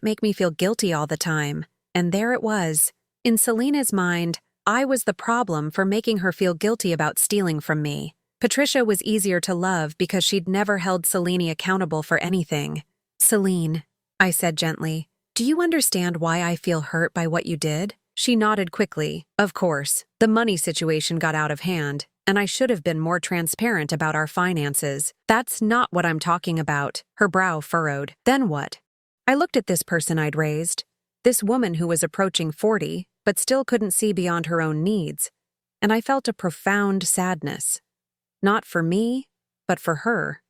[SPEAKER 1] make me feel guilty all the time." And there it was. In Selena's mind, I was the problem for making her feel guilty about stealing from me. Patricia was easier to love because she'd never held Selene accountable for anything. "Celine," I said gently, "do you understand why I feel hurt by what you did?" She nodded quickly. "Of course, the money situation got out of hand. and I should have been more transparent about our finances. That's not what I'm talking about. Her brow furrowed. Then what? I looked at this person I'd raised, this woman who was approaching 40, but still couldn't see beyond her own needs, and I felt a profound sadness. Not for me, but for her.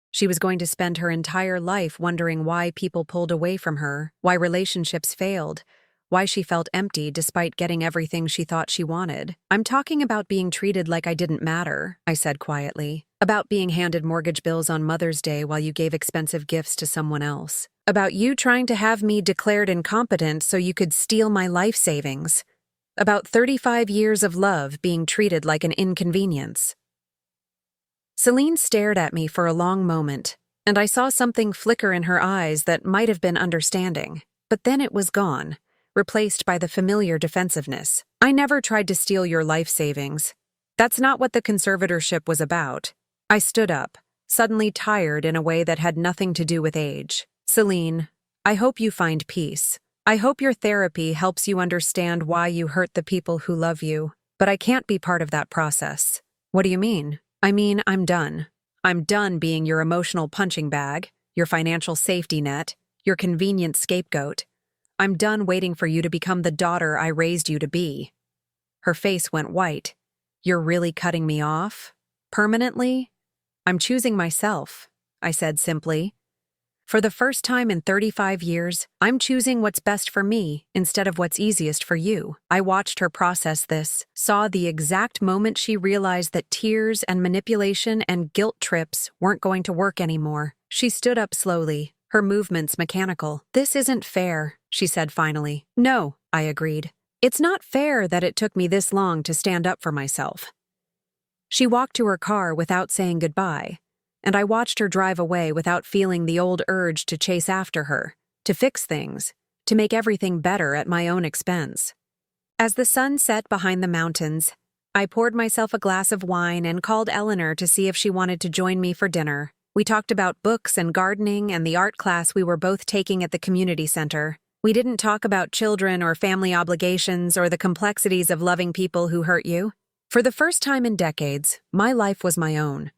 [SPEAKER 1] She was going to spend her entire life wondering why people pulled away from her, why relationships failed, why she felt empty despite getting everything she thought she wanted. I'm talking about being treated like I didn't matter, I said quietly. About being handed mortgage bills on Mother's Day while you gave expensive gifts to someone else. About you trying to have me declared incompetent so you could steal my life savings. About 35 years of love being treated like an inconvenience. Celine stared at me for a long moment, and I saw something flicker in her eyes that might have been understanding. But then it was gone, replaced by the familiar defensiveness. I never tried to steal your life savings. That's not what the conservatorship was about. I stood up, suddenly tired in a way that had nothing to do with age. Celine, I hope you find peace. I hope your therapy helps you understand why you hurt the people who love you. But I can't be part of that process. What do you mean? I mean, I'm done. I'm done being your emotional punching bag, your financial safety net, your convenient scapegoat. I'm done waiting for you to become the daughter I raised you to be. Her face went white. You're really cutting me off? Permanently? I'm choosing myself, I said simply. For the first time in 35 years, I'm choosing what's best for me instead of what's easiest for you. I watched her process this, saw the exact moment she realized that tears and manipulation and guilt trips weren't going to work anymore. She stood up slowly, her movements mechanical. This isn't fair, she said finally. No, I agreed. It's not fair that it took me this long to stand up for myself. She walked to her car without saying goodbye, and I watched her drive away without feeling the old urge to chase after her, to fix things, to make everything better at my own expense. As the sun set behind the mountains, I poured myself a glass of wine and called Eleanor to see if she wanted to join me for dinner. We talked about books and gardening and the art class we were both taking at the community center. We didn't talk about children or family obligations or the complexities of loving people who hurt you. For the first time in decades, my life was my own.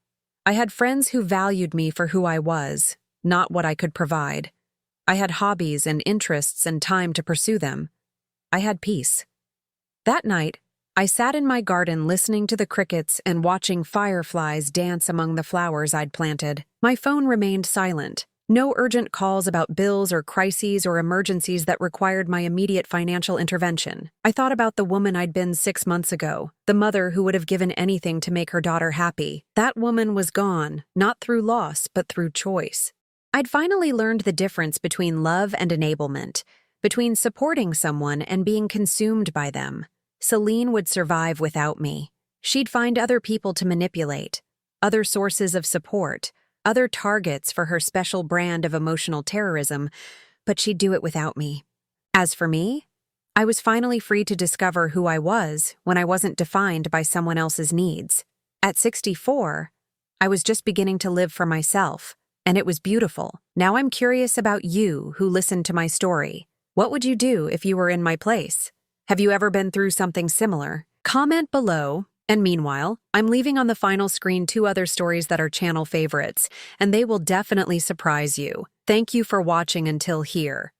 [SPEAKER 1] I had friends who valued me for who I was, not what I could provide. I had hobbies and interests and time to pursue them. I had peace. That night, I sat in my garden listening to the crickets and watching fireflies dance among the flowers I'd planted. My phone remained silent. No urgent calls about bills or crises or emergencies that required my immediate financial intervention. I thought about the woman I'd been 6 months ago, the mother who would have given anything to make her daughter happy. That woman was gone, not through loss, but through choice. I'd finally learned the difference between love and enablement, between supporting someone and being consumed by them. Celine would survive without me. She'd find other people to manipulate, other sources of support, other targets for her special brand of emotional terrorism, but she'd do it without me. As for me, I was finally free to discover who I was when I wasn't defined by someone else's needs. At 64, I was just beginning to live for myself, and it was beautiful. Now I'm curious about you who listened to my story. What would you do if you were in my place? Have you ever been through something similar? Comment below. And meanwhile, I'm leaving on the final screen 2 other stories that are channel favorites, and they will definitely surprise you. Thank you for watching until here.